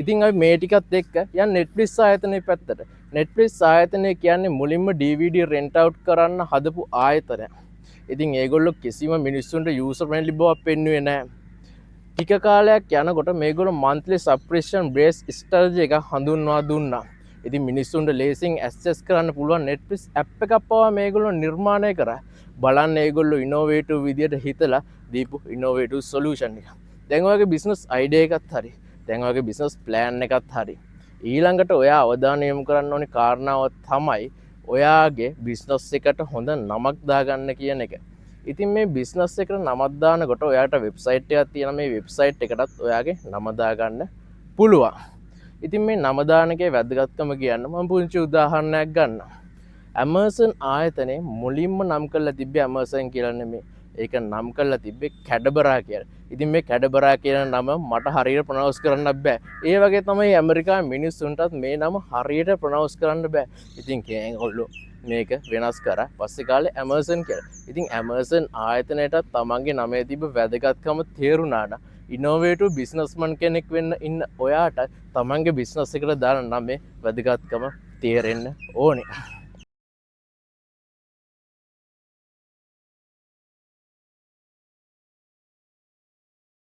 ඉතින් අපි මේ ටිකත් එක්ක යන් Netflix ආයතනයේ පැත්තට. Netflix ආයතනය කියන්නේ මුලින්ම DVD rent out කරන්න හදපු ආයතනයක්. ඉතින් ඒගොල්ලෝ කිසිම මිනිස්සුන්ට user friendly බවක් පෙන්වුවේ නැහැ. ටික කාලයක් යනකොට මේගොල්ලෝ monthly subscription based strategy එක හඳුන්වා දුන්නා. ඉතින් මිනිස්සුන්ට ලේසියෙන් access කරන්න පුළුවන් Netflix app එකක් පවා මේගොල්ලෝ නිර්මාණය කරා. බලන්න ඒගොල්ලෝ innovative විදියට හිතලා දීපු innovative solution එක. දැන් ඔයගේ business idea එකත් හරි. දැන් ඔයගේ business plan එකත් හරි. ඊළඟට ඔයා අවධානය යොමු කරන්න ඕනේ කාරණාව තමයි ඔයාගේ business එකට හොඳ නමක් දාගන්න කියන එක. ඉතින් මේ business එකට නමක් දානකොට ඔයාට website එකක් තියෙනවා. මේ website එකටත් ඔයාගේ නම දාගන්න පුළුවන්. ඉතින් මේ නම දාන එකේ වැදගත්කම කියන්න මම පුංචි උදාහරණයක් ගන්නම්. Amazon ආයතනයේ මුලින්ම නම් කරලා තිබ්බේ Amazon කියලා නෙමෙයි. ඒක නම් කරලා තිබ්බේ කැඩබරා කියලා. ඉතින් මේ කැඩබරා කියන නම මට හරියට ප්‍රොනවුන්ස් කරන්න බෑ. ඒ වගේ තමයි ඇමරිකාවේ මිනිස්සුන්ටත් මේ නම හරියට ප්‍රොනවුන්ස් කරන්න බෑ. ඉතින් ඒගොල්ලෝ මේක වෙනස් කරා. පස්සේ කාලේ Amazon කියලා. ඉතින් Amazon ආයතනයටත් තමන්ගේ නමේ තිබ්බ වැදගත්කම තේරුණා නම් innovative businessman කෙනෙක් වෙන්න ඉන්න ඔයාට තමන්ගේ business එකට දාන නමේ වැදගත්කම තේරෙන්න ඕනේ.